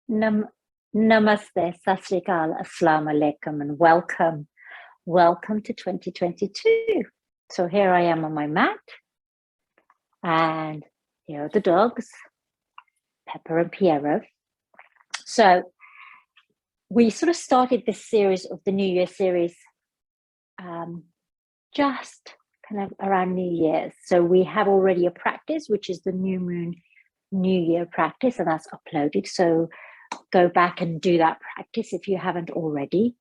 Namaste, Sat Sri Akal, Assalamu Alaikum, and welcome. Welcome to 2022. So here I am on my mat, and here are the dogs, Pepper and Piero. So we sort of started this series of the New Year series just kind of around New Year's. So we have already a practice, which is the New Moon New Year practice, and that's uploaded. So go back and do that practice if you haven't already.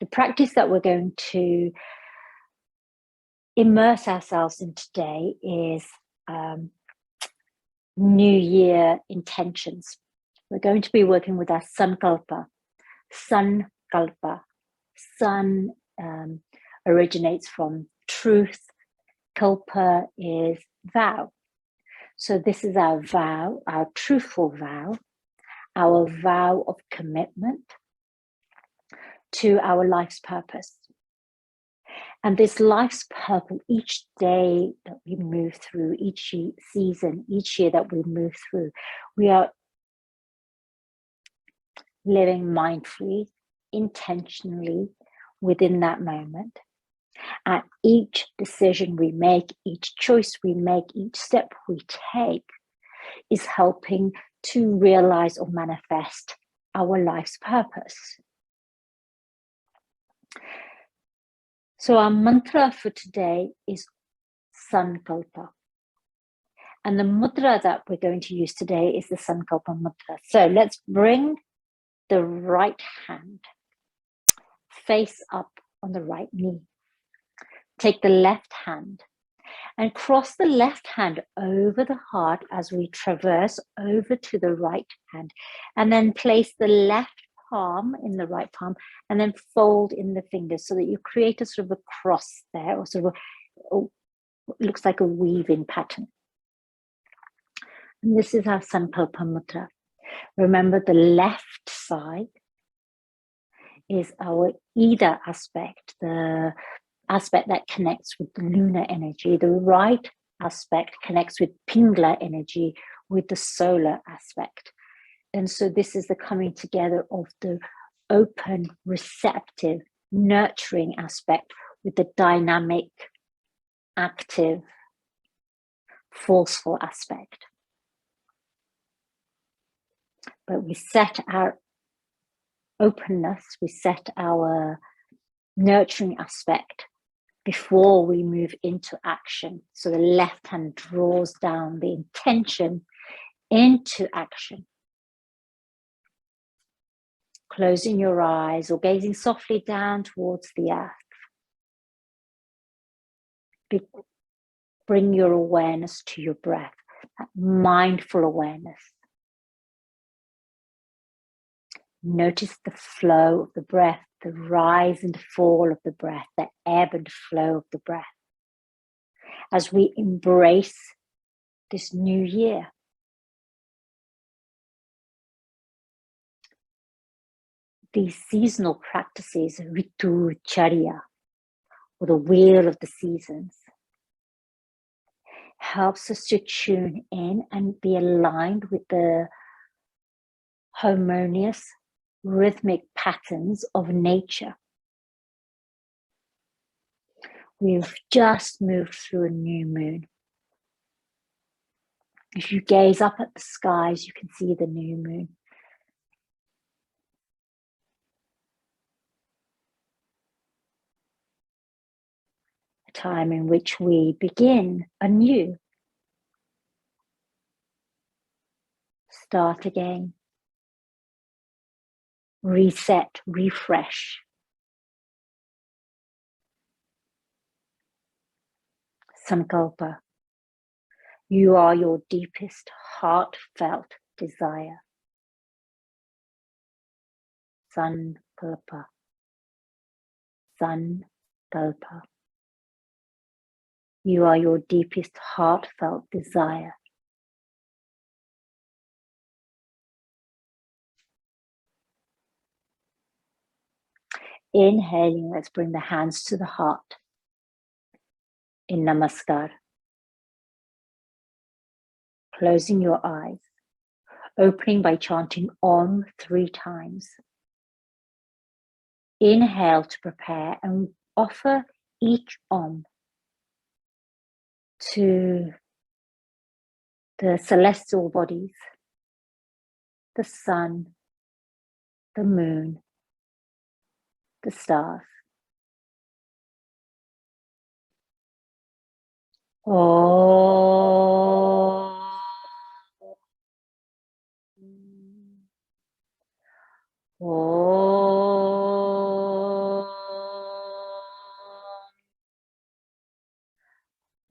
The practice that we're going to immerse ourselves in today is New Year intentions. We're going to be working with our Sankalpa. Sankalpa. Sun originates from truth. Kalpa is vow. So this is our vow, our truthful vow, our vow of commitment to our life's purpose. And this life's purpose, each day that we move through, each season, each year that we move through, we are living mindfully, intentionally within that moment. And each decision we make, each choice we make, each step we take is helping to realize or manifest our life's purpose. So our mantra for today is Sankalpa. And the mudra that we're going to use today is the Sankalpa mudra. So let's bring the right hand face up on the right knee. Take the left hand and cross the left hand over the heart as we traverse over to the right hand, and then place the left palm in the right palm and then fold in the fingers so that you create a sort of a cross there, or sort of it looks like a weaving pattern. And this is our Sankalpa mudra. Remember, the left side is our Ida aspect, the aspect that connects with the lunar energy. The right aspect connects with Pingala energy, with the solar aspect. And so this is the coming together of the open, receptive, nurturing aspect with the dynamic, active, forceful aspect. But we set our openness, we set our nurturing aspect before we move into action. So the left hand draws down the intention into action. Closing your eyes or gazing softly down towards the earth. Bring your awareness to your breath, that mindful awareness. Notice the flow of the breath, the rise and fall of the breath, the ebb and flow of the breath. As we embrace this new year. These seasonal practices, Ritu Charya, or the wheel of the seasons, helps us to tune in and be aligned with the harmonious, rhythmic patterns of nature. We've just moved through a new moon. If you gaze up at the skies, you can see the new moon. A time in which we begin anew. Start again. Reset, refresh. Sankalpa. You are your deepest heartfelt desire. Sankalpa. Sankalpa. You are your deepest heartfelt desire. Inhaling, let's bring the hands to the heart in Namaskar. Closing your eyes, Opening by chanting Om 3 times. Inhale to prepare and offer each Om to the celestial bodies, the sun, the moon, the stars. Om. Om.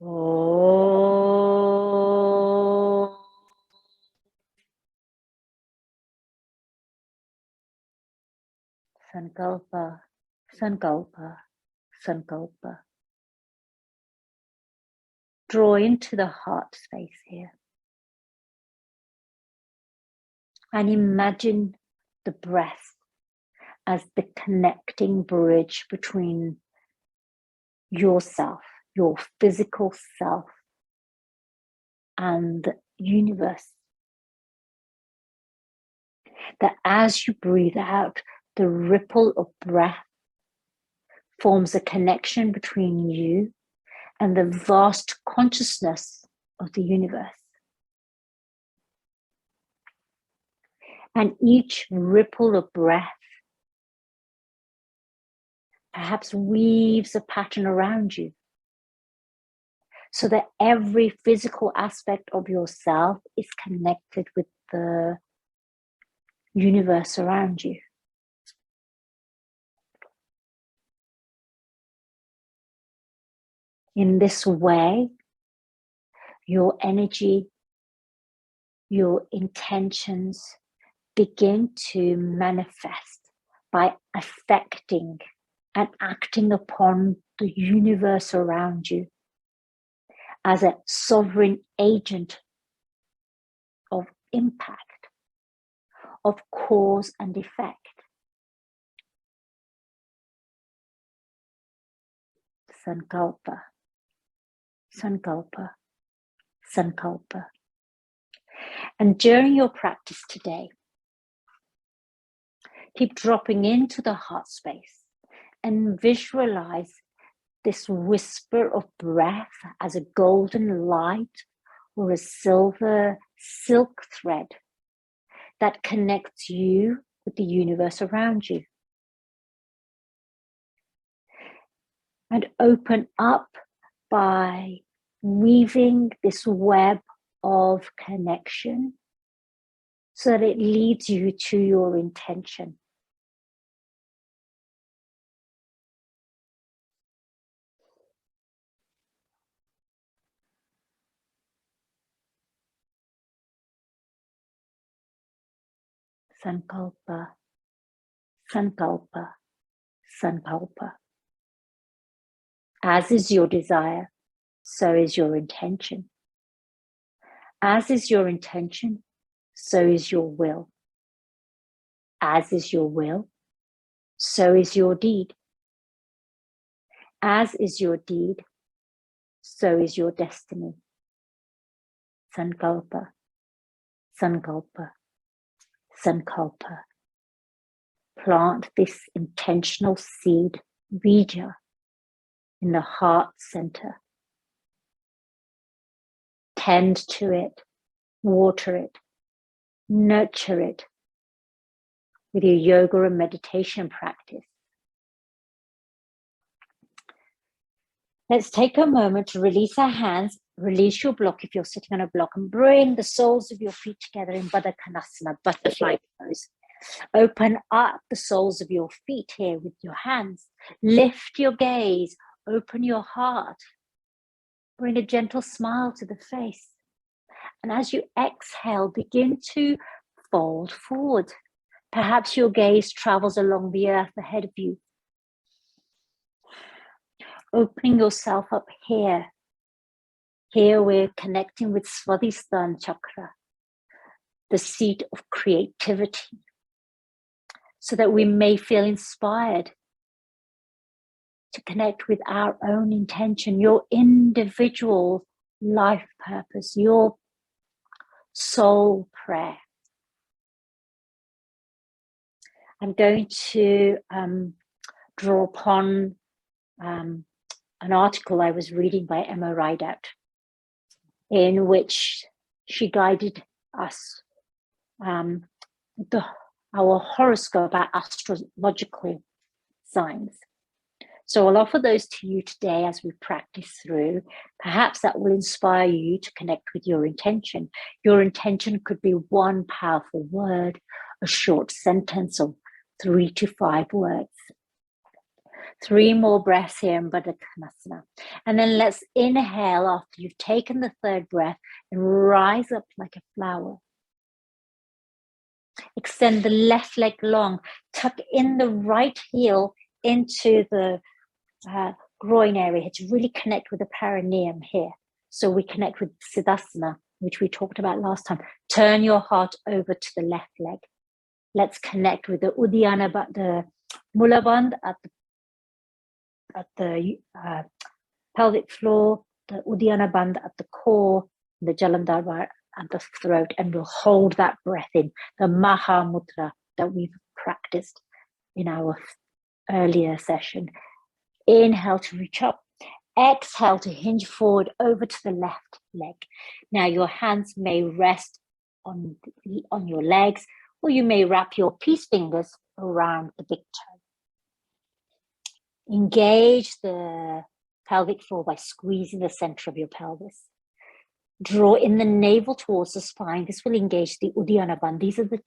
Om. Sankalpa, Sankalpa, Sankalpa. Draw into the heart space here. And imagine the breath as the connecting bridge between yourself, your physical self, and the universe. That as you breathe out, the ripple of breath forms a connection between you and the vast consciousness of the universe. And each ripple of breath perhaps weaves a pattern around you, so that every physical aspect of yourself is connected with the universe around you. In this way, your energy, your intentions begin to manifest by affecting and acting upon the universe around you as a sovereign agent of impact, of cause and effect. Sankalpa, Sankalpa, Sankalpa. And during your practice today, keep dropping into the heart space and visualize this whisper of breath as a golden light or a silver silk thread that connects you with the universe around you. And open up by weaving this web of connection so that it leads you to your intention. Sankalpa, Sankalpa, Sankalpa. As is your desire, so is your intention. As is your intention, so is your will. As is your will, so is your deed. As is your deed, so is your destiny. Sankalpa, Sankalpa, Sankalpa. Plant this intentional seed, bija, in the heart center. Tend to it, water it, nurture it with your yoga and meditation practice. Let's take a moment to release our hands, release your block if you're sitting on a block, and bring the soles of your feet together in Baddha Konasana, butterfly pose. Open up the soles of your feet here with your hands. Lift your gaze, open your heart. Bring a gentle smile to the face. And as you exhale, begin to fold forward. Perhaps your gaze travels along the earth ahead of you. Opening yourself up here. Here we're connecting with Svadhisthana chakra, the seat of creativity, so that we may feel inspired to connect with our own intention, your individual life purpose, your soul prayer. I'm going to draw upon an article I was reading by Emma Rideout, in which she guided us our horoscope, our astrological signs. So I'll offer those to you today as we practice through. Perhaps that will inspire you to connect with your intention. Your intention could be one powerful word, a short sentence, or 3 to 5 words. 3 more breaths here in Decolonising. And then let's inhale after you've taken the 3rd breath and rise up like a flower. Extend the left leg long, tuck in the right heel into the groin area to really connect with the perineum here. So we connect with Siddhasana, which we talked about last time. Turn your heart over to the left leg. Let's connect with the Uddiyana, the Mulabandh at the pelvic floor, the Uddiyana Bandh at the core, the Jalandhar bar at the throat, and we'll hold that breath in, the Maha Mudra that we've practiced in our earlier session. Inhale to reach up. Exhale to hinge forward over to the left leg. Now your hands may rest on your legs, or you may wrap your peace fingers around the big toe. Engage the pelvic floor by squeezing the center of your pelvis. Draw in the navel towards the spine. This will engage the Uddiyana Bandh. These are the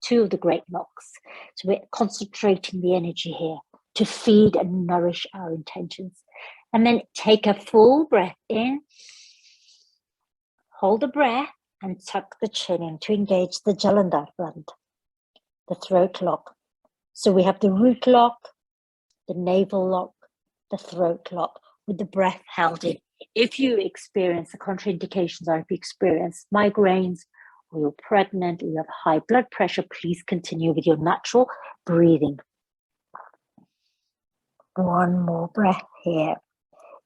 2 of the great locks. So we're concentrating the energy here to feed and nourish our intentions. And then take a full breath in. Hold the breath and tuck the chin in to engage the Jalandhar Bandh, the throat lock. So we have the root lock, the navel lock, the throat lock, with the breath held in. If you experience the contraindications, or if you experience migraines, or you're pregnant, or you have high blood pressure, please continue with your natural breathing. 1 more breath here.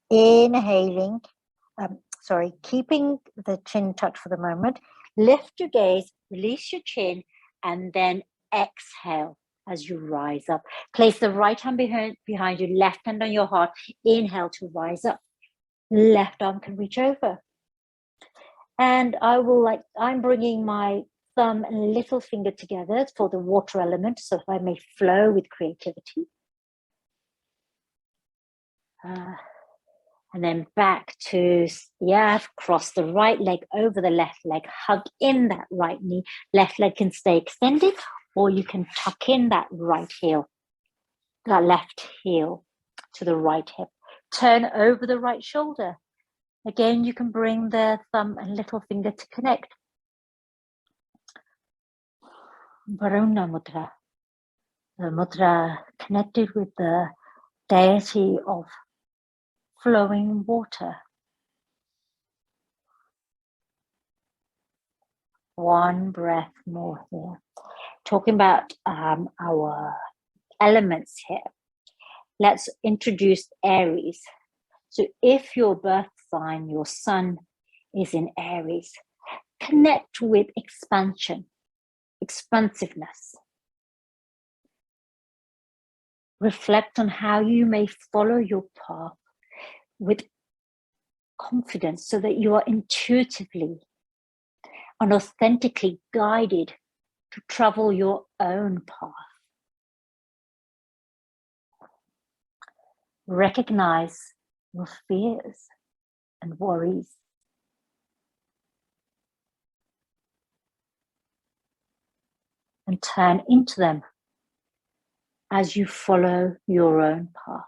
Inhaling, keeping the chin tucked for the moment. Lift your gaze, release your chin, and then exhale as you rise up. Place the right hand behind you, left hand on your heart. Inhale to rise up. Left arm can reach over. And I'm bringing my thumb and little finger together for the water element, so I may flow with creativity. And then back to the earth, cross the right leg over the left leg, hug in that right knee. Left leg can stay extended, or you can tuck in that right heel, that left heel to the right hip. Turn over the right shoulder. Again, you can bring the thumb and little finger to connect. Varuna Mudra, the mudra connected with the deity of flowing water. 1 breath more here. Talking about our elements here. Let's introduce Aries. So if your birth sign, your sun is in Aries, connect with expansion, expansiveness. Reflect on how you may follow your path with confidence, so that you are intuitively and authentically guided to travel your own path. Recognize your fears and worries. And turn into them as you follow your own path.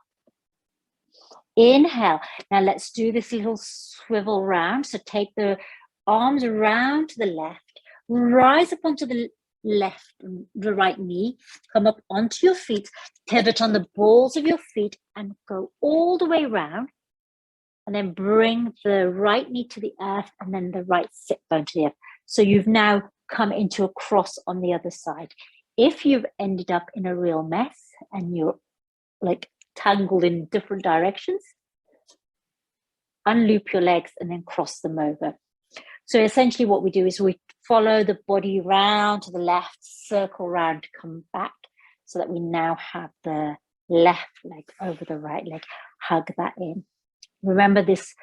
Inhale. Now let's do this little swivel round. So take the arms around to the left, rise up onto the right knee, come up onto your feet, pivot on the balls of your feet and go all the way around. And then bring the right knee to the earth and then the right sit bone to the earth. So you've now come into a cross on the other side. If you've ended up in a real mess and you're like tangled in different directions, unloop your legs and then cross them over. So essentially what we do is we follow the body round to the left, circle round, come back, so that we now have the left leg over the right leg. Hug that in. Remember, this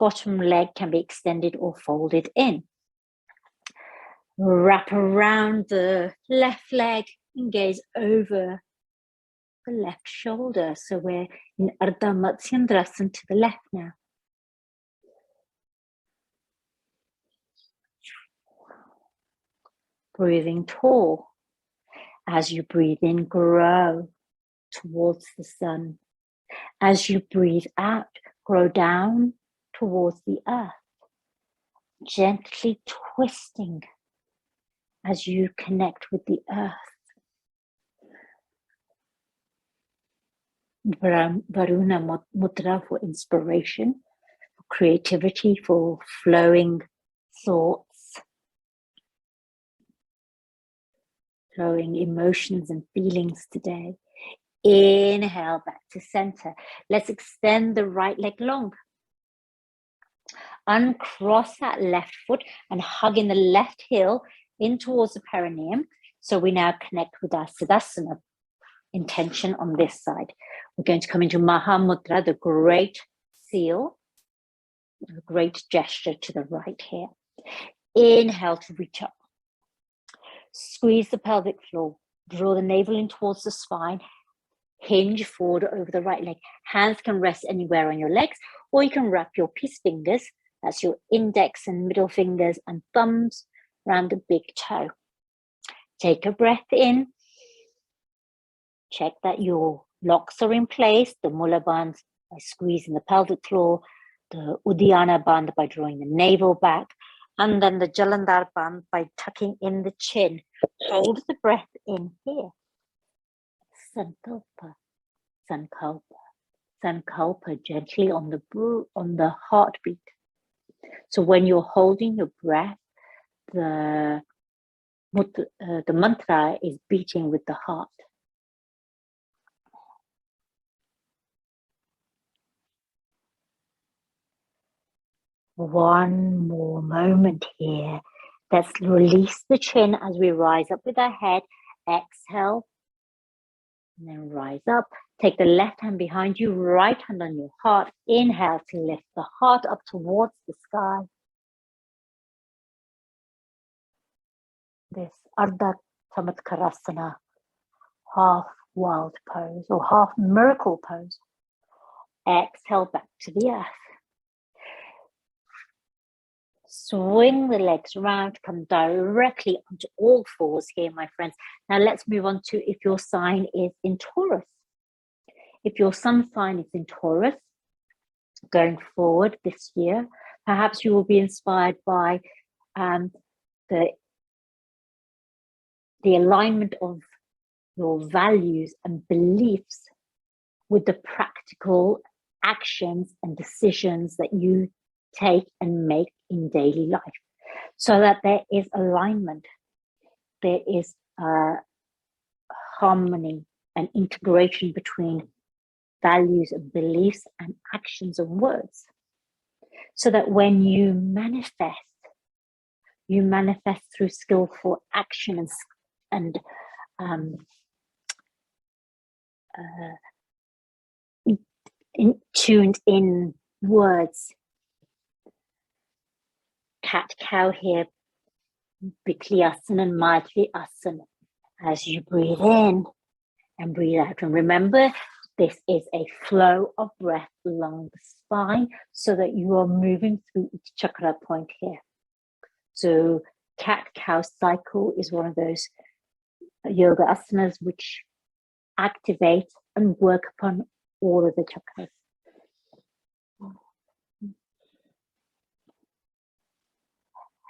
bottom leg can be extended or folded in. Wrap around the left leg and gaze over the left shoulder. So we're in Ardha Matsyendrasana to the left now. Breathing tall. As you breathe in, grow towards the sun. As you breathe out, grow down towards the earth. Gently twisting as you connect with the earth. Varuna Mudra for inspiration, for creativity, for flowing thoughts, flowing emotions and feelings today. Inhale back to center. Let's extend the right leg long. Uncross that left foot and hug in the left heel in towards the perineum. So we now connect with our Siddhasana intention on this side. We're going to come into Maha Mudra, the great seal, the great gesture to the right here. Inhale to reach up. Squeeze the pelvic floor. Draw the navel in towards the spine. Hinge forward over the right leg. Hands can rest anywhere on your legs, or you can wrap your peace fingers, that's your index and middle fingers and thumbs, around the big toe. Take a breath in. Check that your locks are in place, the Mula Bandh by squeezing the pelvic floor, the Uddiyana Bandh by drawing the navel back, and then the Jalandhar Bandh by tucking in the chin. Hold the breath in here. Sankalpa, Sankalpa, Sankalpa, gently on the heartbeat. So when you're holding your breath, the mantra is beating with the heart. One more moment here. Let's release the chin as we rise up with our head. Exhale. And then rise up. Take the left hand behind you, right hand on your heart. Inhale to lift the heart up towards the sky. This Ardha Chamatkarasana, half wild pose or half miracle pose. Exhale back to the earth. Swing the legs around, come directly onto all fours here, my friends. Now let's move on to if your sign is in Taurus. If your sun sign is in Taurus, going forward this year, perhaps you will be inspired by the alignment of your values and beliefs with the practical actions and decisions that you take and make in daily life, so that there is alignment, there is harmony and integration between values and beliefs and actions and words, so that when you manifest through skillful action and tuned in words. Cat cow here, Bikli Asana and Maitri Asana. As you breathe in and breathe out, and remember, this is a flow of breath along the spine, so that you are moving through each chakra point here. So cat cow cycle is one of those yoga asanas which activate and work upon all of the chakras.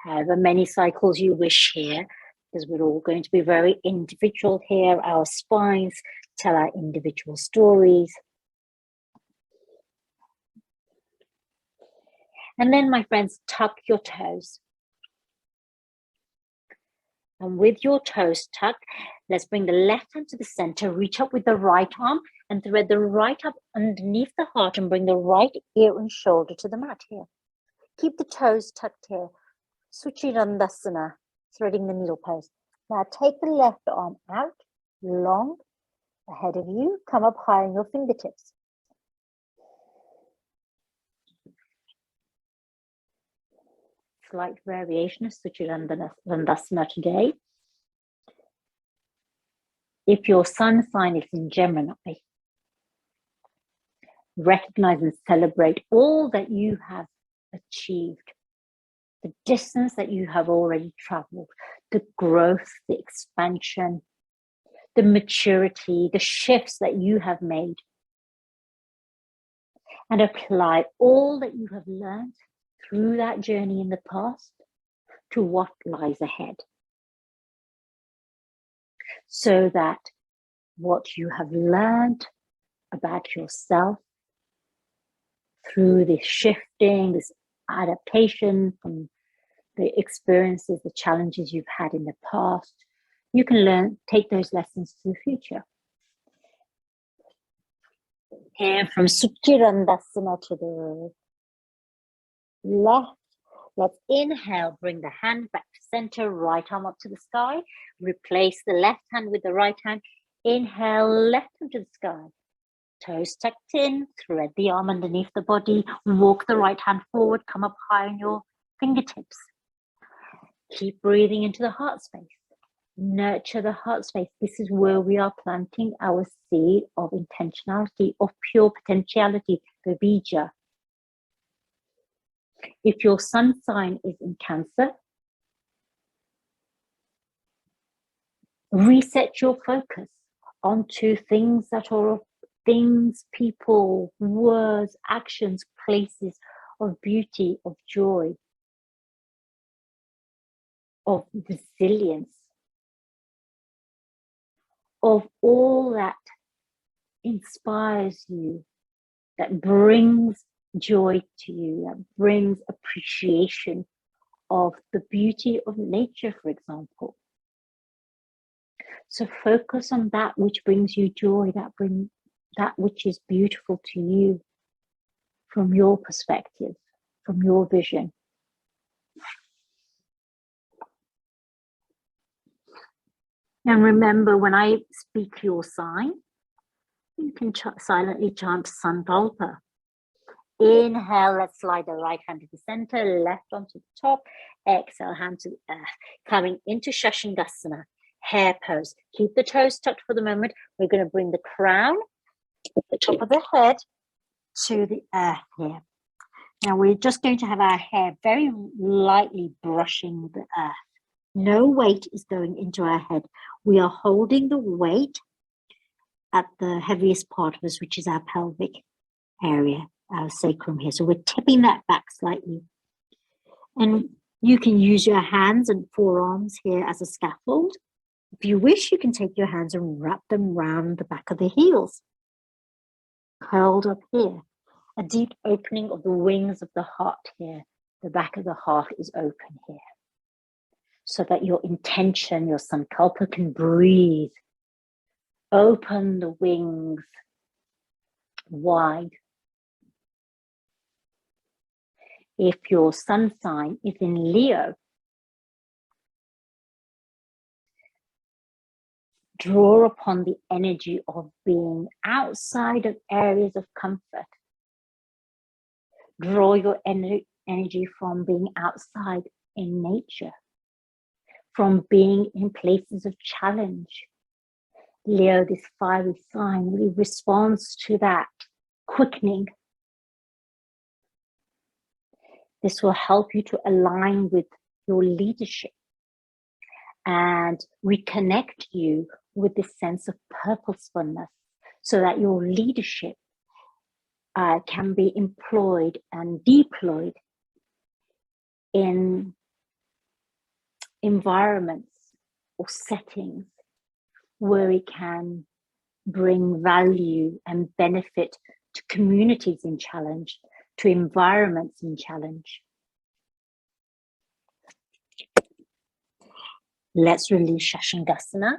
However many cycles you wish here, because we're all going to be very individual here. Our spines tell our individual stories. And then, my friends, tuck your toes. And with your toes tucked, let's bring the left hand to the center, reach up with the right arm and thread the right up underneath the heart and bring the right ear and shoulder to the mat here. Keep the toes tucked here. Suchirandasana, threading the needle pose. Now take the left arm out, long, ahead of you. Come up high on your fingertips. Slight variation of Suchirandasana today. If your sun sign is in Gemini, recognize and celebrate all that you have achieved, the distance that you have already traveled, the growth, the expansion, the maturity, the shifts that you have made, and apply all that you have learned through that journey in the past to what lies ahead, so that what you have learned about yourself through this shifting, this adaptation from the experiences, the challenges you've had in the past, you can take those lessons to the future. And from Suchirandasana to the left, let's inhale, bring the hand back to center, right arm up to the sky, replace the left hand with the right hand, inhale, left arm to the sky, toes tucked in, thread the arm underneath the body, walk the right hand forward, come up high on your fingertips. Keep breathing into the heart space. Nurture the heart space. This is where we are planting our seed of intentionality, of pure potentiality, the bija. If your sun sign is in Cancer, reset your focus onto things that are things, people, words, actions, places of beauty, of joy, of resilience, of all that inspires you, that brings joy to you, that brings appreciation of the beauty of nature, for example. So focus on that which brings you joy, that which is beautiful to you from your perspective, from your vision. And remember, when I speak your sign, you can silently chant Sankalpa. Inhale, let's slide the right hand to the center, left onto the top. Exhale, hand to the earth. Coming into Shashankasana, hair pose. Keep the toes tucked for the moment. We're going to bring the crown, the top of the head, to the earth here. Now we're just going to have our hair very lightly brushing the earth. No weight is going into our head. We are holding the weight at the heaviest part of us, which is our pelvic area, our sacrum here. So we're tipping that back slightly. And you can use your hands and forearms here as a scaffold. If you wish, you can take your hands and wrap them round the back of the heels. Curled up here. A deep opening of the wings of the heart here. The back of the heart is open here. So that your intention, your Sankalpa can breathe. Open the wings wide. If your sun sign is in Leo, draw upon the energy of being outside of areas of comfort. Draw your energy from being outside in nature, from being in places of challenge. Leo, this fiery sign, really responds to that quickening. This will help you to align with your leadership and reconnect you with this sense of purposefulness so that your leadership can be employed and deployed in environments or settings where it can bring value and benefit to communities in challenge, to environments in challenge. Let's release Shashankasana,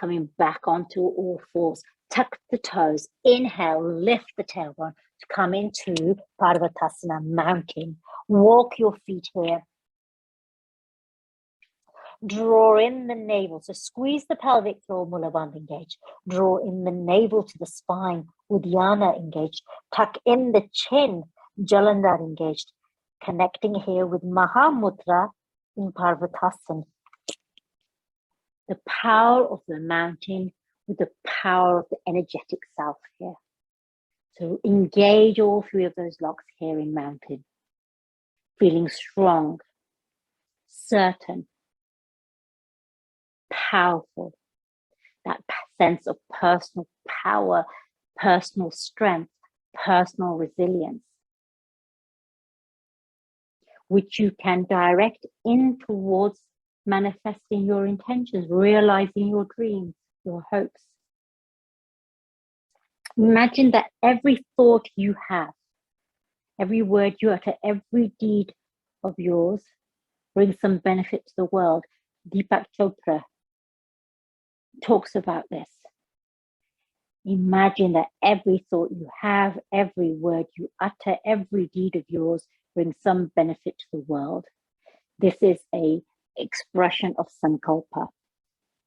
coming back onto all fours. Tuck the toes, inhale, lift the tailbone to come into Parvatasana, mountain. Walk your feet here. Draw in the navel. So squeeze the pelvic floor, Mulabandha engaged. Draw in the navel to the spine, Uddiyana engaged. Tuck in the chin, Jalandhar engaged. Connecting here with Mahamudra in Parvatasana. The power of the mountain with the power of the energetic self here. So engage all three of those locks here in mountain. Feeling strong, certain, powerful. That sense of personal power, personal strength, personal resilience, which you can direct in towards manifesting your intentions, realizing your dreams, your hopes. Imagine that every thought you have, every word you utter, every deed of yours brings some benefit to the world. Deepak Chopra talks about this. Imagine that every thought you have, every word you utter, every deed of yours brings some benefit to the world. This is an expression of Sankalpa,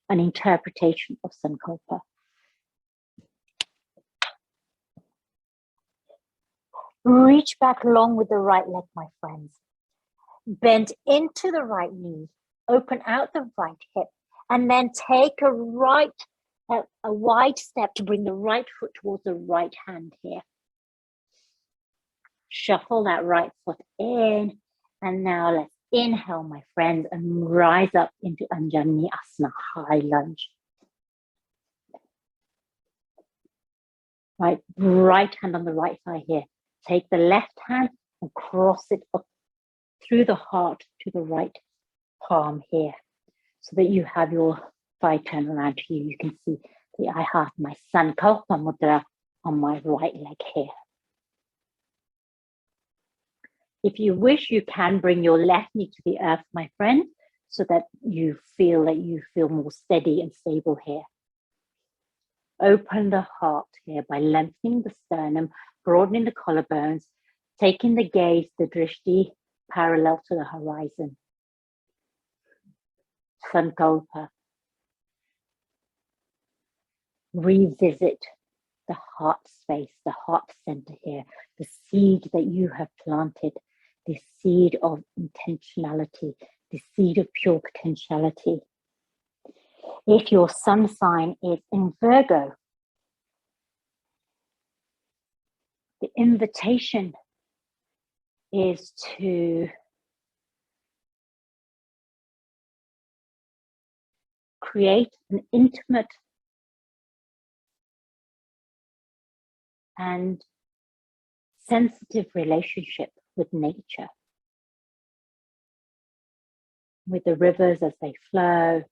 an interpretation of Sankalpa. Reach back long with the right leg, my friends. Bend into the right knee, open out the right hip, and then take a wide step to bring the right foot towards the right hand here. Shuffle that right foot in, and now let's inhale, my friends, and rise up into Anjali Asana, high lunge. Right hand on the right thigh here. Take the left hand and cross it up through the heart to the right palm here, so that you have your thigh turn around to you. You can see the I have my Sankalpa mudra on my right leg here. If you wish, you can bring your left knee to the earth, my friend, so that you feel more steady and stable here. Open the heart here by lengthening the sternum, broadening the collarbones, taking the gaze, the drishti, parallel to the horizon. Sankalpa. Revisit the heart space, the heart center here, the seed that you have planted, the seed of intentionality, the seed of pure potentiality. If your sun sign is in Virgo, the invitation is to create an intimate and sensitive relationship with nature, with the rivers as they flow,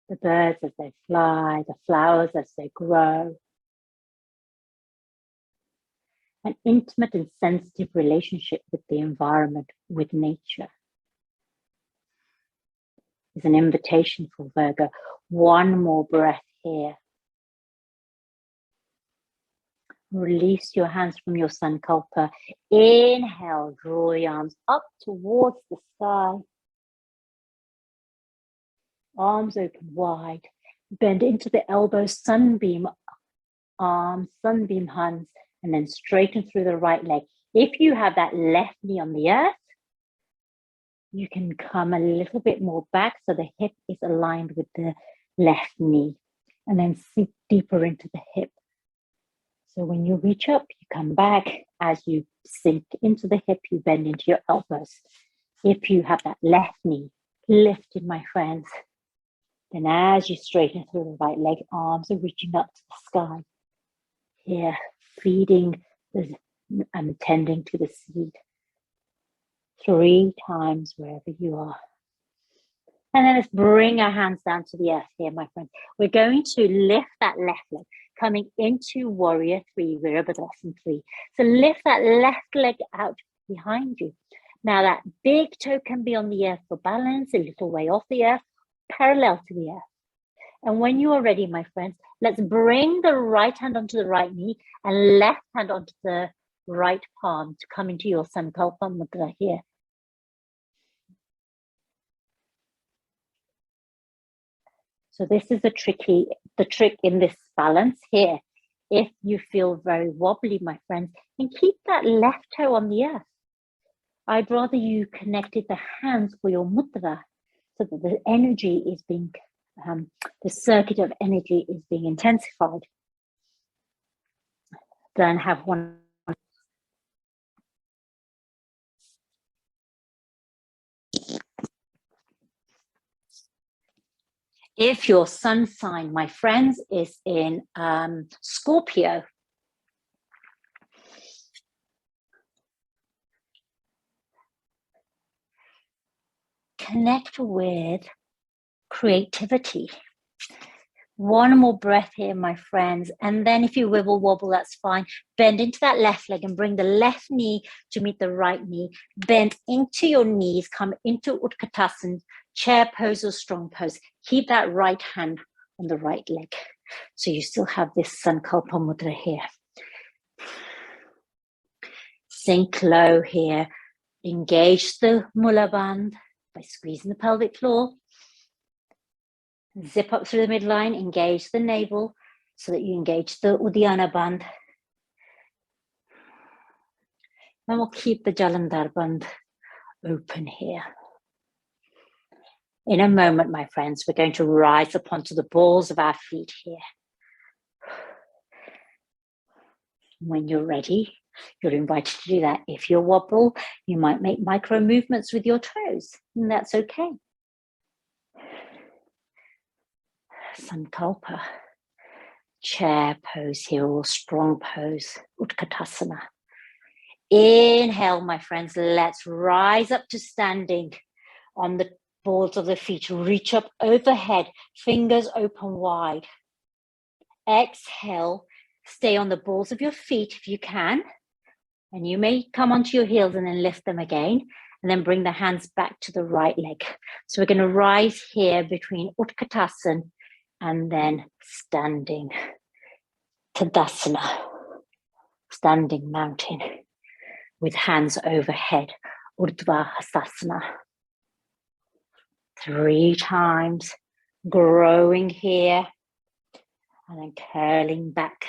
the birds as they fly, the flowers as they grow. An intimate and sensitive relationship with the environment, with nature, is an invitation for Virgo. One more breath here. Release your hands from your Sankalpa. Inhale, draw the arms up towards the sky. Arms open wide. Bend into the elbows, sunbeam arms, sunbeam hands, and then straighten through the right leg. If you have that left knee on the earth, you can come a little bit more back so the hip is aligned with the left knee, and then sink deeper into the hip. So when you reach up, you come back. As you sink into the hip, you bend into your elbows. If you have that left knee lifted, my friends, then as you straighten through the right leg, arms are reaching up to the sky. Here, feeding and tending to the seed. 3 times wherever you are. And then let's bring our hands down to the earth here, my friends. We're going to lift that left leg, coming into Warrior 3, Virabhadasana 3. So lift that left leg out behind you. Now that big toe can be on the earth for balance, a little way off the earth, parallel to the earth. And when you are ready, my friends, let's bring the right hand onto the right knee and left hand onto the right palm to come into your Sankalpa mudra here. So this is the trick in this balance here. If you feel very wobbly, my friends, then keep that left toe on the earth. I'd rather you connected the hands for your mudra so that the energy is being, the circuit of energy is being intensified, than have one. If your sun sign, my friends, is in Scorpio, connect with creativity. One more breath here, my friends. And then if you wibble wobble, that's fine. Bend into that left leg and bring the left knee to meet the right knee. Bend into your knees, come into Utkatasana, chair pose or strong pose. Keep that right hand on the right leg. So you still have this Sankalpa Mudra here. Sink low here. Engage the Mula Bandh by squeezing the pelvic floor. Zip up through the midline, engage the navel so that you engage the Uddiyana Bandh. And we'll keep the Jalandhar Bandh open here. In a moment, my friends, we're going to rise up onto the balls of our feet here. When you're ready, you're invited to do that. If you wobble, you might make micro movements with your toes, and that's okay. Sankalpa, chair pose here, or strong pose, Utkatasana. Inhale, my friends, let's rise up to standing on the balls of the feet. Reach up overhead, fingers open wide. Exhale, stay on the balls of your feet if you can. And you may come onto your heels and then lift them again. And then bring the hands back to the right leg. So we're going to rise here between Utkatasana and then standing Tadasana, standing mountain with hands overhead, Urdhva Hastasana. 3 times, growing here, and then curling back.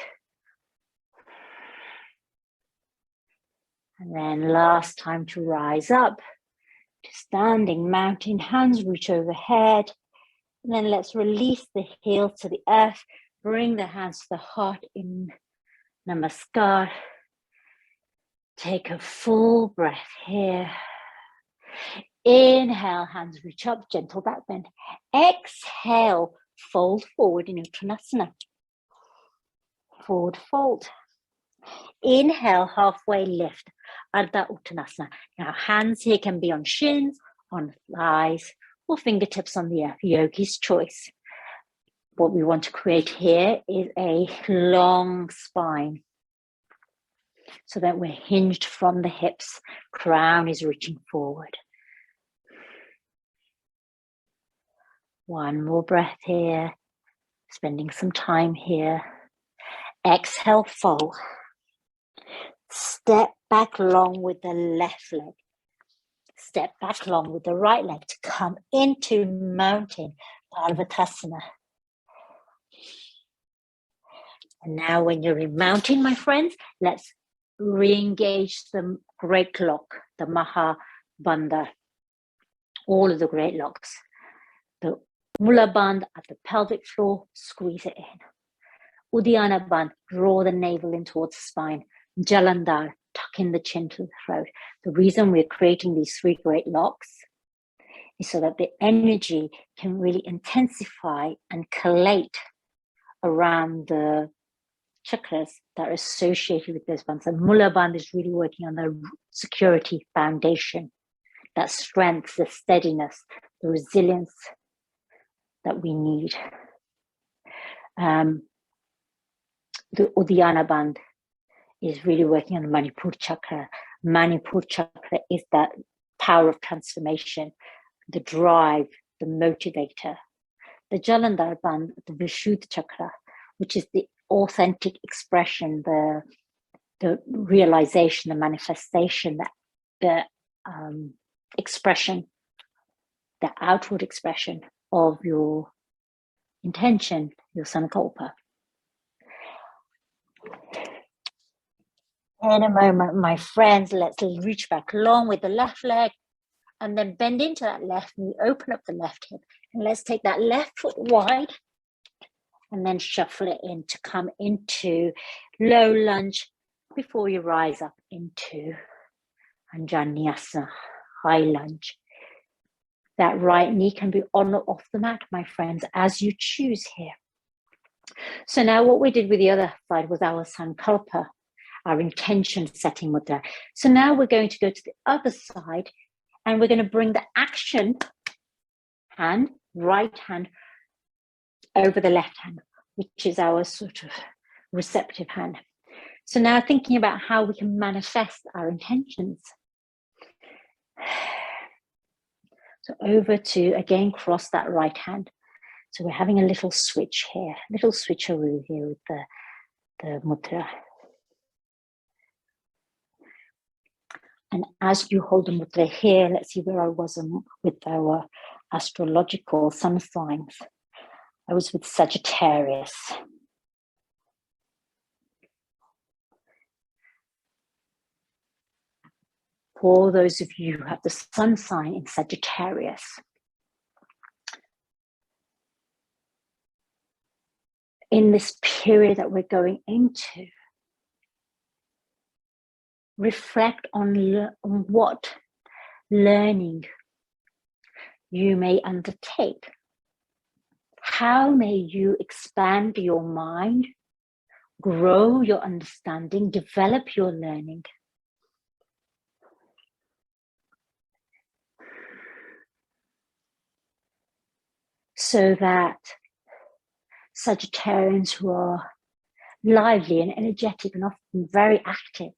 And then last time to rise up to standing mountain, hands reach overhead. And then let's release the heels to the earth. Bring the hands to the heart in Namaskar. Take a full breath here. Inhale, hands reach up, gentle back bend. Exhale, fold forward in Uttanasana. Forward fold. Inhale, halfway lift, Ardha Uttanasana. Now hands here can be on shins, on thighs, or fingertips on the earth, yogi's choice. What we want to create here is a long spine so that we're hinged from the hips, crown is reaching forward. One more breath here, spending some time here. Exhale, fold. Step back long with the left leg. Step back long with the right leg to come into mountain Parvatasana. And now when you're in mountain, my friends, let's re-engage the great lock, the Maha Bandha, all of the great locks. The Mula Bandh at the pelvic floor, squeeze it in. Uddiyana Bandh, draw the navel in towards the spine. Jalandhar, tuck in the chin to the throat. The reason we're creating these 3 great locks is so that the energy can really intensify and collate around the chakras that are associated with those bandhs. And Mula Bandh is really working on the security foundation, that strength, the steadiness, the resilience that we need. The Uddiyana Bandh is really working on the Manipur chakra. Manipur chakra is that power of transformation, the drive, the motivator. The Jalandhar Bandh, the Vishuddha chakra, which is the authentic expression, the realization, the manifestation, the expression, the outward expression of your intention, your Sankalpa. In a moment, my friends, let's reach back long with the left leg and then bend into that left knee, open up the left hip. And let's take that left foot wide and then shuffle it in to come into low lunge before you rise up into Anjali, high lunge. That right knee can be on or off the mat, my friends, as you choose here. So now what we did with the other side was our Sankalpa, our intention setting mudra. So now we're going to go to the other side and we're going to bring the action hand, right hand, over the left hand, which is our sort of receptive hand. So now thinking about how we can manifest our intentions. So over to, again, cross that right hand. So we're having a little switch here, little switcheroo here with the mudra. And as you hold the mudra here, let's see where I was with our astrological sun signs. I was with Sagittarius. For those of you who have the sun sign in Sagittarius, in this period that we're going into, reflect on what learning you may undertake. How may you expand your mind, grow your understanding, develop your learning? So that Sagittarians who are lively and energetic and often very active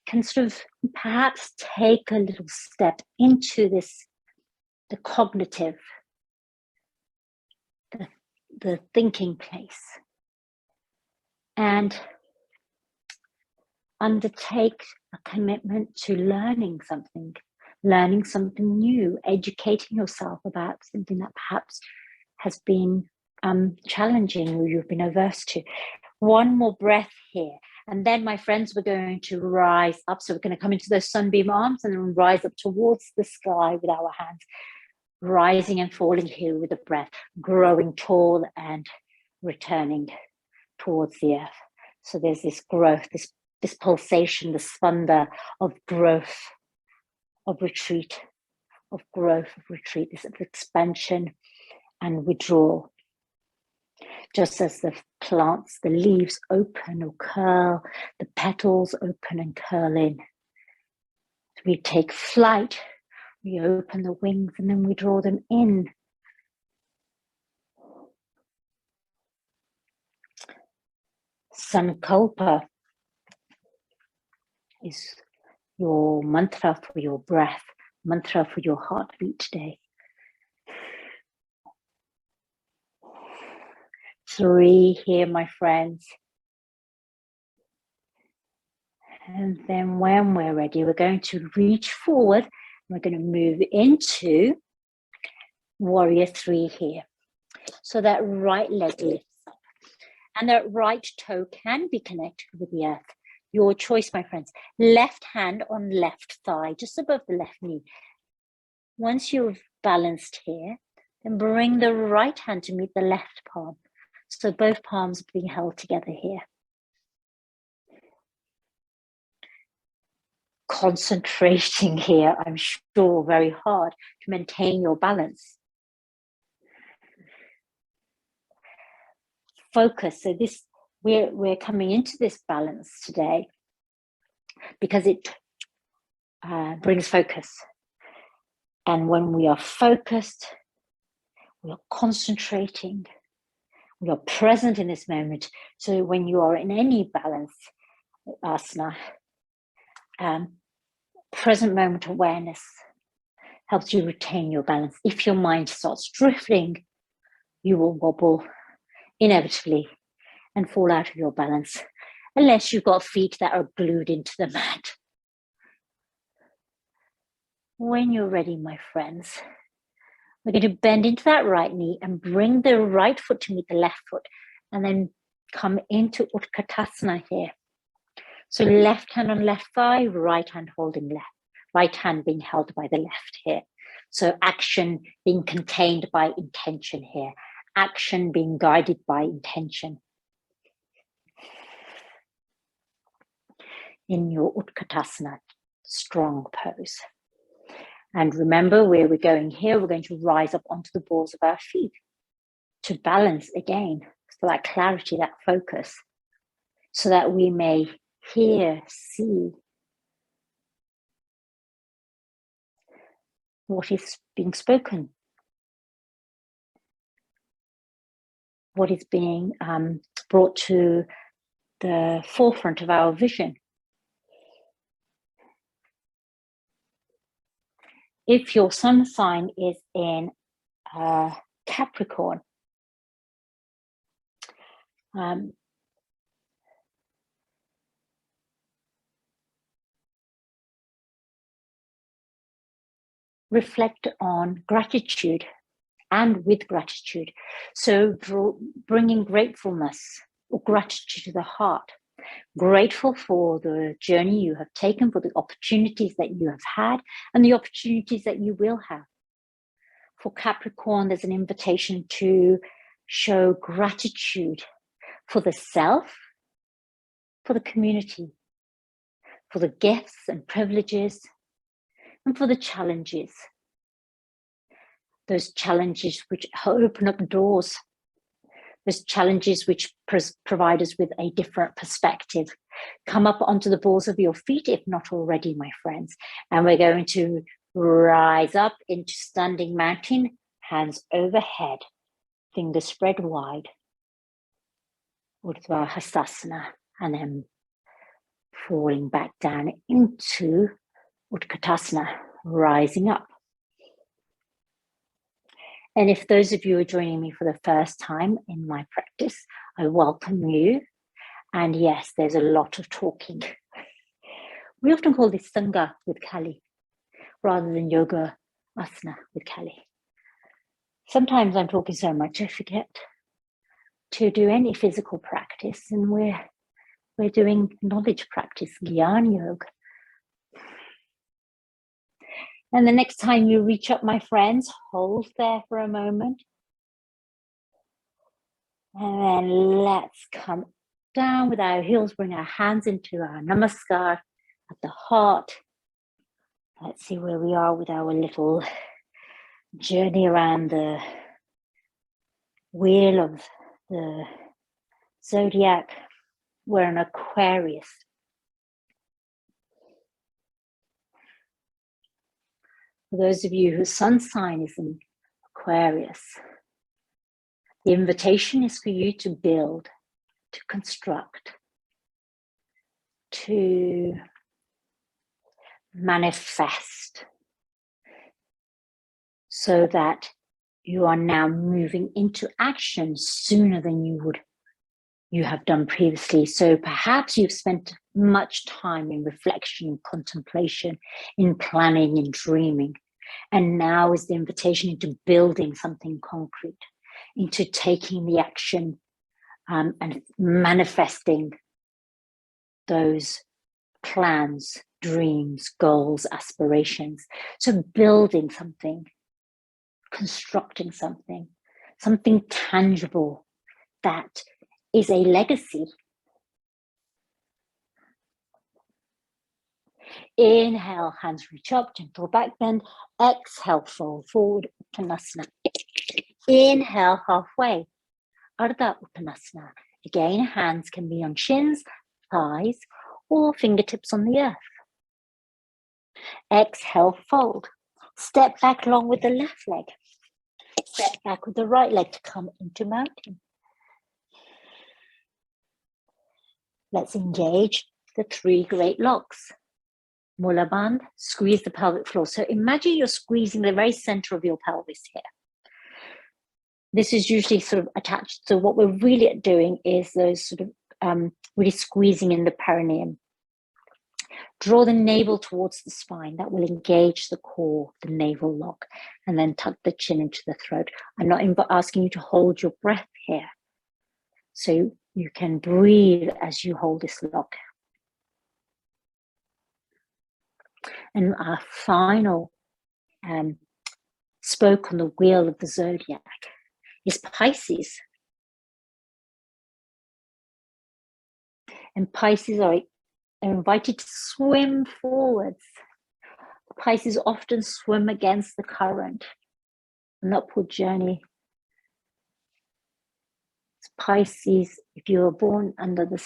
can sort of perhaps take a little step into this, the cognitive, the thinking place, and undertake a commitment to learning something new, educating yourself about something that perhaps has been challenging or you've been averse to. One more breath here. And then, my friends, we're going to rise up. So we're going to come into those sunbeam arms and then rise up towards the sky with our hands, rising and falling here with the breath, growing tall and returning towards the earth. So there's this growth, this pulsation, the spanda of growth, of retreat, this expansion and withdrawal. Just as the plants, the leaves open or curl, the petals open and curl in. We take flight, we open the wings and then we draw them in. Sankalpa is your mantra for your breath, mantra for your heartbeat today. 3 here, my friends. And then when we're ready, we're going to reach forward. We're going to move into warrior 3 here. So that right leg lifts up. And that right toe can be connected with the earth. Your choice, my friends. Left hand on left thigh, just above the left knee. Once you've balanced here, then bring the right hand to meet the left palm. So both palms are being held together here. Concentrating here, I'm sure, very hard to maintain your balance. Focus. So this, we're coming into this balance today because it brings focus. And when we are focused, we are concentrating, we are present in this moment. So when you are in any balance asana, present moment awareness helps you retain your balance. If your mind starts drifting, you will wobble inevitably and fall out of your balance, unless you've got feet that are glued into the mat. When you're ready, my friends, We're going to bend into that right knee and bring the right foot to meet the left foot, and then come into Utkatasana here. So left hand on left thigh, right hand holding left, right hand being held by the left here. So action being contained by intention here. Action being guided by intention. In your Utkatasana, strong pose. And remember where we're going here, we're going to rise up onto the balls of our feet to balance again, for that clarity, that focus, so that we may hear, see what is being spoken, what is being brought to the forefront of our vision. If your sun sign is in Capricorn, reflect on gratitude and with gratitude. So bringing gratefulness or gratitude to the heart. Grateful for the journey you have taken, for the opportunities that you have had, and the opportunities that you will have. For Capricorn, there's an invitation to show gratitude for the self, for the community, for the gifts and privileges, and for the challenges. Those challenges which open up doors. Those challenges which provide us with a different perspective. Come up onto the balls of your feet, if not already, my friends. And we're going to rise up into standing mountain, hands overhead, fingers spread wide. Urdhva Hastasana, and then falling back down into Utkatasana, rising up. And if those of you are joining me for the first time in my practice, I welcome you. And yes, there's a lot of talking. We often call this Sangha with Kali, rather than Yoga Asana with Kali. Sometimes I'm talking so much I forget to do any physical practice, and we're doing knowledge practice, Gyan Yoga. And the next time you reach up, my friends, hold there for a moment. And then let's come down with our heels, bring our hands into our namaskar at the heart. Let's see where we are with our little journey around the wheel of the zodiac. We're an Aquarius. For those of you whose sun sign is in Aquarius, the invitation is for you to build, to construct, to manifest, so that you are now moving into action sooner than you have done previously. So perhaps you've spent much time in reflection, contemplation, in planning and dreaming. And now is the invitation into building something concrete, into taking the action and manifesting those plans, dreams, goals, aspirations. So building something, constructing something tangible that is a legacy. Inhale, hands reach up, gentle back bend. Exhale, fold forward, Uttanasana. Inhale, halfway, Ardha Uttanasana. Again, hands can be on shins, thighs, or fingertips on the earth. Exhale, fold. Step back along with the left leg. Step back with the right leg to come into mountain. Let's engage the three great locks. Mula bandh, squeeze the pelvic floor. So imagine you're squeezing the very center of your pelvis here. This is usually sort of attached. So what we're really doing is those sort of really squeezing in the perineum. Draw the navel towards the spine. That will engage the core, the navel lock, and then tuck the chin into the throat. I'm not asking you to hold your breath here. So you can breathe as you hold this lock. And our final spoke on the wheel of the zodiac is Pisces. And Pisces are invited to swim forwards. Pisces often swim against the current, an upward journey. Pisces, if you were born under the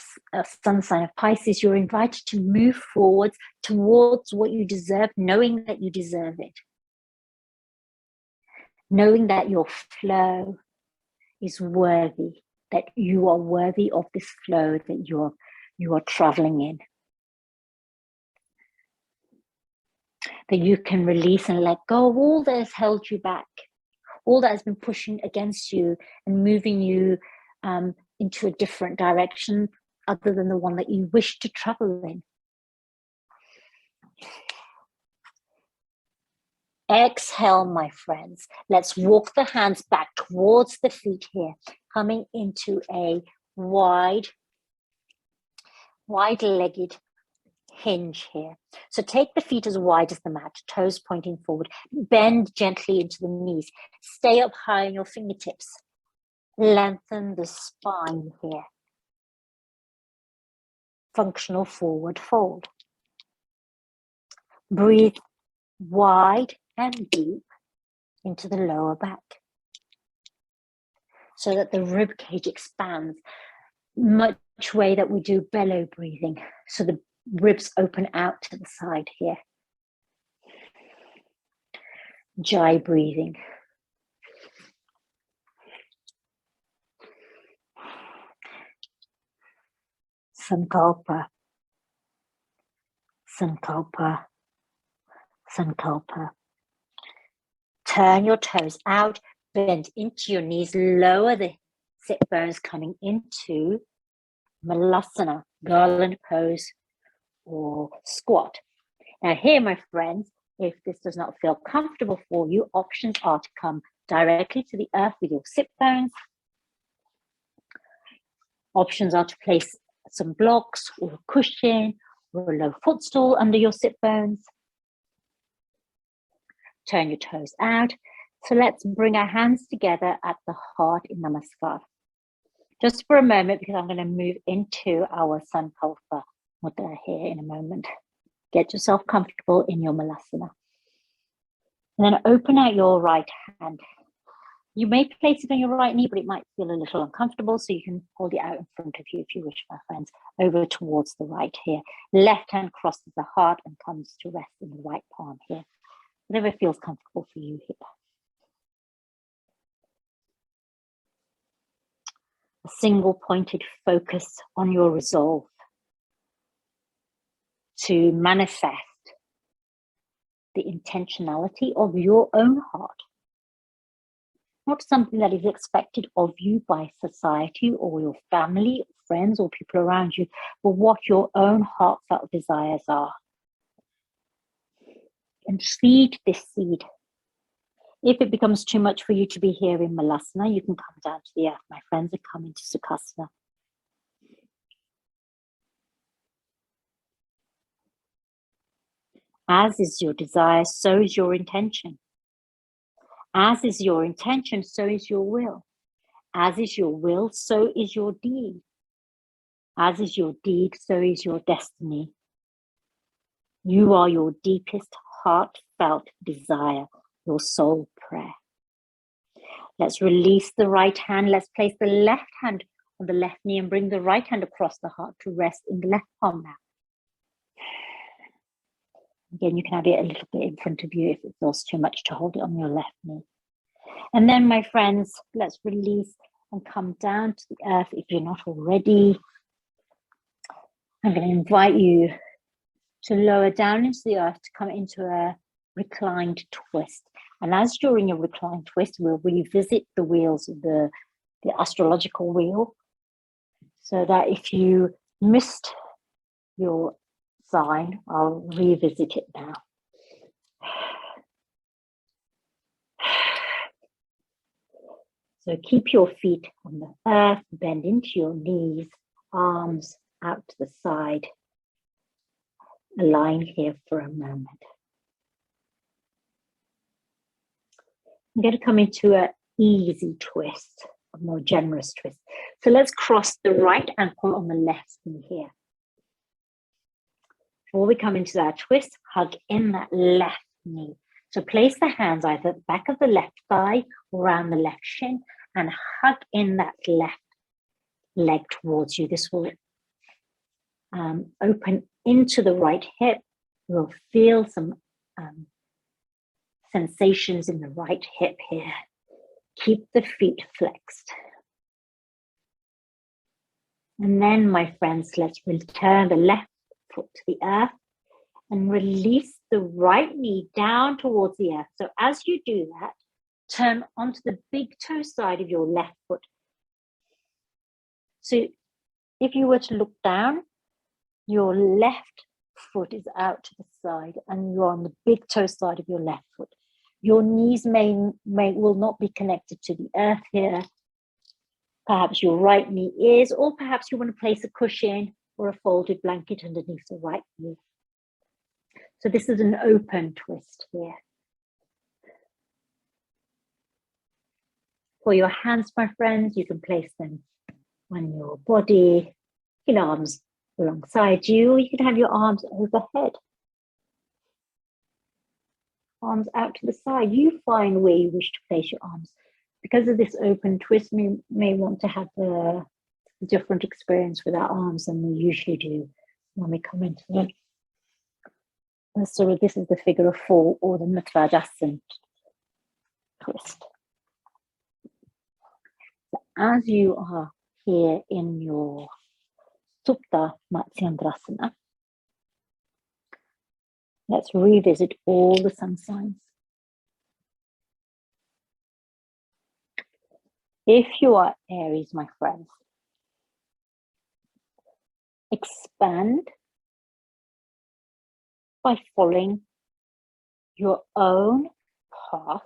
sun sign of Pisces, you're invited to move forwards towards what you deserve, knowing that you deserve it. Knowing that your flow is worthy, that you are worthy of this flow that you are traveling in. That you can release and let go of all that has held you back, all that has been pushing against you and moving you into a different direction other than the one that you wish to travel in. Exhale, my friends. Let's walk the hands back towards the feet here, coming into a wide-legged hinge here. So take the feet as wide as the mat, toes pointing forward. Bend gently into the knees. Stay up high on your fingertips. Lengthen the spine here. Functional forward fold. Breathe wide and deep into the lower back so that the rib cage expands, much way that we do bellow breathing, so the ribs open out to the side here. Jai breathing. Sankalpa, Sankalpa, Sankalpa. Turn your toes out, bend into your knees, lower the sit bones coming into Malasana, garland pose or squat. Now here, my friends, if this does not feel comfortable for you, options are to come directly to the earth with your sit bones. Options are to place some blocks or a cushion or a low footstool under your sit bones. Turn your toes out. So let's bring our hands together at the heart in Namaskar. Just for a moment, because I'm going to move into our Sankalpa Mudra here in a moment. Get yourself comfortable in your Malasana. And then open out your right hand. You may place it on your right knee, but it might feel a little uncomfortable, so you can hold it out in front of you if you wish, my friends, over towards the right here. Left hand crosses the heart and comes to rest in the right palm here. Whatever feels comfortable for you here. A single pointed focus on your resolve to manifest the intentionality of your own heart. Not something that is expected of you by society or your family, friends, or people around you, but what your own heartfelt desires are. And feed this seed. If it becomes too much for you to be here in Malasana, you can come down to the earth, my friends, and come into Sukhasana. As is your desire, so is your intention. As is your intention, so is your will. As is your will, so is your deed. As is your deed, so is your destiny. You are your deepest heartfelt desire, your soul prayer. Let's release the right hand. Let's place the left hand on the left knee and bring the right hand across the heart to rest in the left palm now. Again, you can have it a little bit in front of you if it feels too much to hold it on your left knee. And then, my friends, let's release and come down to the earth if you're not already. I'm going to invite you to lower down into the earth to come into a reclined twist. And as you're in your reclined twist, we'll revisit the wheels of the astrological wheel, so that if you missed your sign. I'll revisit it now. So keep your feet on the earth, bend into your knees, arms out to the side. Align here for a moment. I'm going to come into an easy twist, a more generous twist. So let's cross the right ankle on the left knee here. Before we come into that twist, hug in that left knee. So place the hands either at the back of the left thigh or around the left shin and hug in that left leg towards you. This will open into the right hip. You'll feel some sensations in the right hip here. Keep the feet flexed. And then, my friends, let's return the left foot to the earth and release the right knee down towards the earth. So as you do that, turn onto the big toe side of your left foot. So if you were to look down, your left foot is out to the side and you're on the big toe side of your left foot. Your knees will not be connected to the earth here. Perhaps your right knee is, or perhaps you want to place a cushion or a folded blanket underneath the right knee. So this is an open twist here. For your hands, my friends, you can place them on your body, your arms alongside you, or you can have your arms overhead. Arms out to the side. You find where you wish to place your arms. Because of this open twist, we may want to have a different experience with our arms than we usually do when we come into it. So this is the figure of four or the Mudrasana twist. So as you are here in your Supta Matsyendrasana, let's revisit all the sun signs. If you are Aries, my friends, expand by following your own path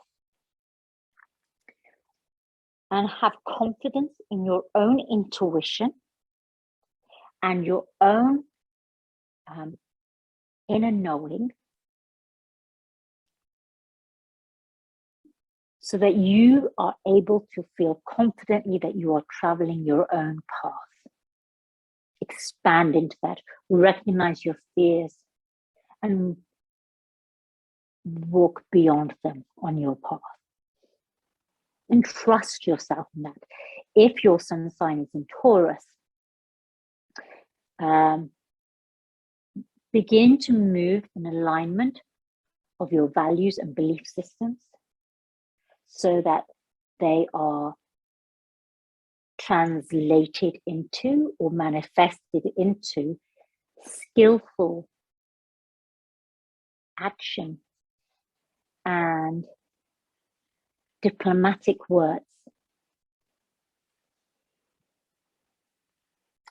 and have confidence in your own intuition and your own inner knowing, so that you are able to feel confidently that you are traveling your own path. Expand into that. Recognize your fears and walk beyond them on your path. And trust yourself in that. If your sun sign is in Taurus, begin to move in alignment of your values and belief systems so that they are translated into or manifested into skillful action and diplomatic words.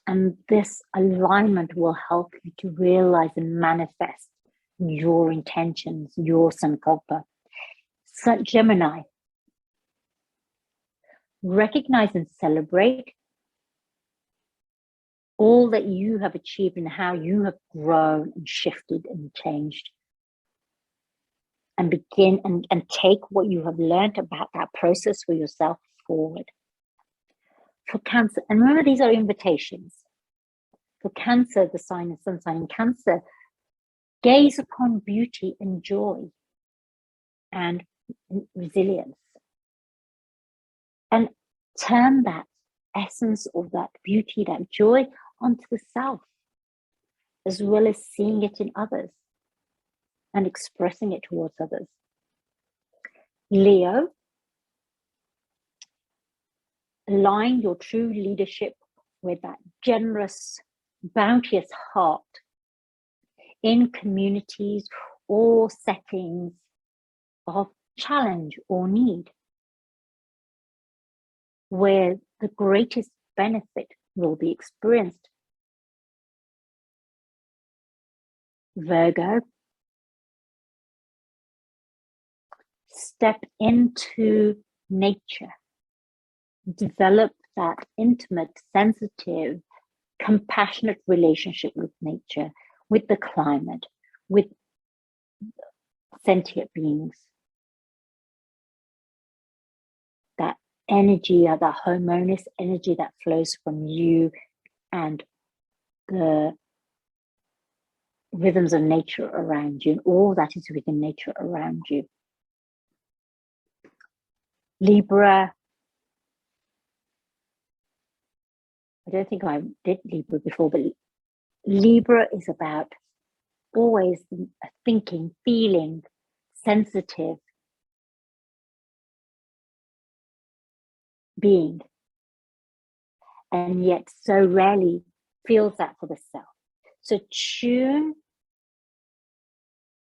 And this alignment will help you to realize and manifest your intentions, your Sankalpa. So Gemini, recognize and celebrate all that you have achieved and how you have grown and shifted and changed. And begin and take what you have learned about that process for yourself forward. For Cancer, and remember, these are invitations. For Cancer, the sign of sun sign in Cancer, gaze upon beauty and joy and resilience. And turn that essence of that beauty, that joy, onto the self, as well as seeing it in others and expressing it towards others. Leo, align your true leadership with that generous, bounteous heart in communities or settings of challenge or need, where the greatest benefit will be experienced. Virgo, step into nature, develop that intimate, sensitive, compassionate relationship with nature, with the climate, with sentient beings. That energy, or that harmonious energy that flows from you and the rhythms of nature around you, and all that is within nature around you. Libra, I don't think I did Libra before, but Libra is about always thinking, feeling, sensitive being, and yet so rarely feels that for the self. So tune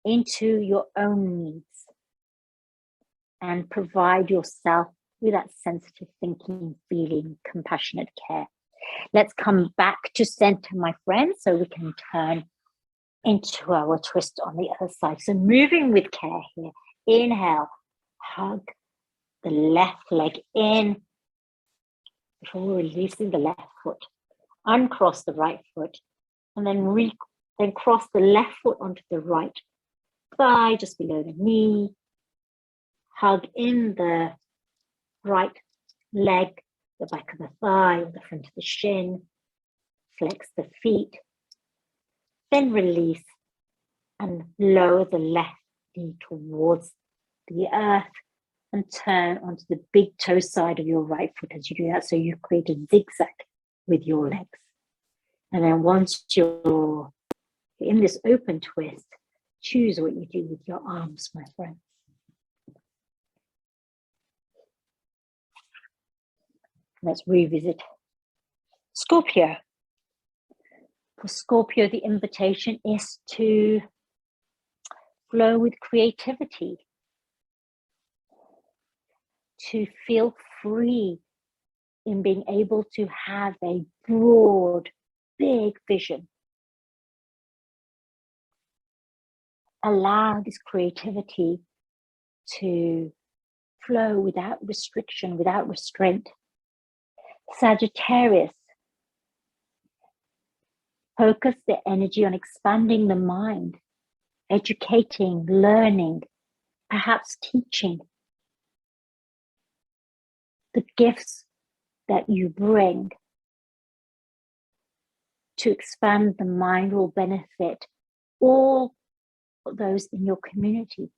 into your own needs and provide yourself with that sensitive thinking, feeling, compassionate care. Let's come back to center, my friends, so we can turn into our twist on the other side. So moving with care here. Inhale, hug the left leg in before releasing the left foot. Uncross the right foot, and then cross the left foot onto the right thigh, just below the knee. Hug in the right leg, the back of the thigh, the front of the shin. Flex the feet. Then release and lower the left knee towards the earth and turn onto the big toe side of your right foot as you do that. So you create a zigzag with your legs. And then once you're in this open twist, choose what you do with your arms, my friends. Let's revisit Scorpio. For Scorpio, the invitation is to flow with creativity, to feel free in being able to have a broad, big vision. Allow this creativity to flow without restriction, without restraint. Sagittarius, focus the energy on expanding the mind, educating, learning, perhaps teaching. The gifts that you bring to expand the mind will benefit all those in your community.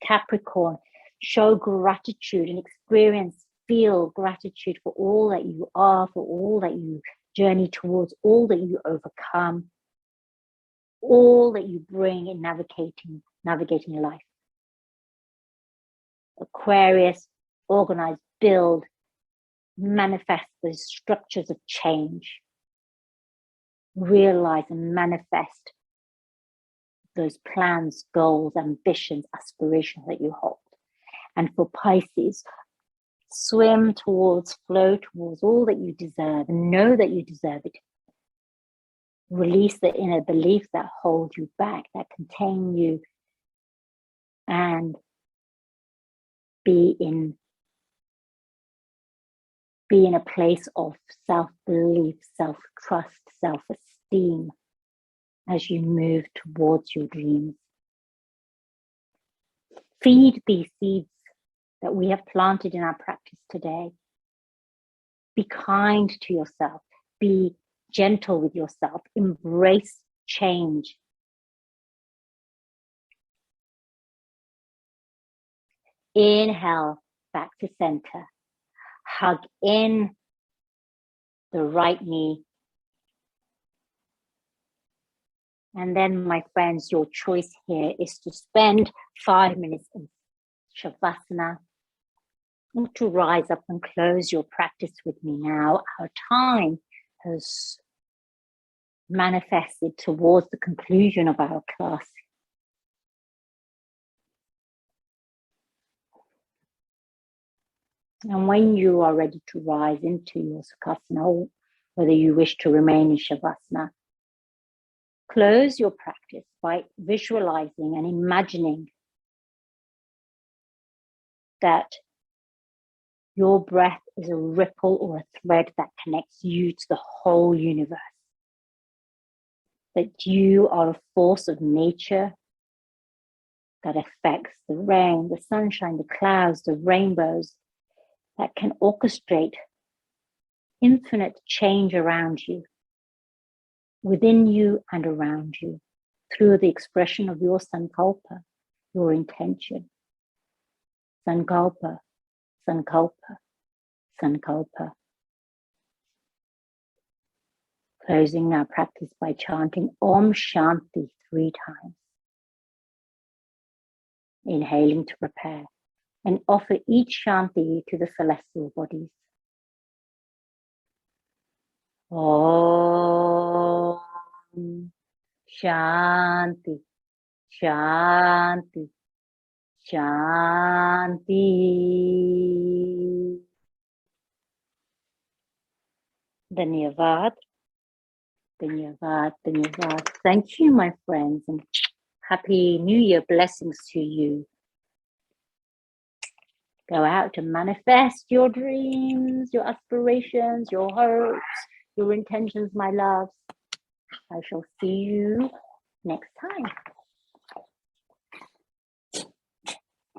Capricorn, show gratitude and experience, feel gratitude for all that you are, for all that you journey towards, all that you overcome, all that you bring in navigating life. Aquarius, organize, build, manifest the structures of change. Realize and manifest those plans, goals, ambitions, aspirations that you hold. And for Pisces, swim towards, flow towards all that you deserve, and know that you deserve it. Release the inner beliefs that hold you back, that contain you, and be in a place of self-belief, self-trust, self-esteem as you move towards your dreams. Feed these seeds that we have planted in our practice today. Be kind to yourself. Be gentle with yourself. Embrace change. Inhale, back to center. Hug in the right knee. And then, my friends, your choice here is to spend 5 minutes in Shavasana, or to rise up and close your practice with me now. Our time has manifested towards the conclusion of our class. And when you are ready to rise into your Sukhasana, whether you wish to remain in Shavasana, close your practice by visualizing and imagining that your breath is a ripple or a thread that connects you to the whole universe. That you are a force of nature that affects the rain, the sunshine, the clouds, the rainbows, that can orchestrate infinite change around you, within you and around you, through the expression of your Sankalpa, your intention. Sankalpa, Sankalpa, Sankalpa. Closing our practice by chanting Om Shanti 3 times. Inhaling to prepare, and offer each Shanti to the celestial bodies. Om Shanti, Shanti, Shanti. Dhanyavad, Dhanyavad, Dhanyavad. Thank you, my friends, and Happy New Year. Blessings to you. Go out and manifest your dreams, your aspirations, your hopes, your intentions, my loves. I shall see you next time.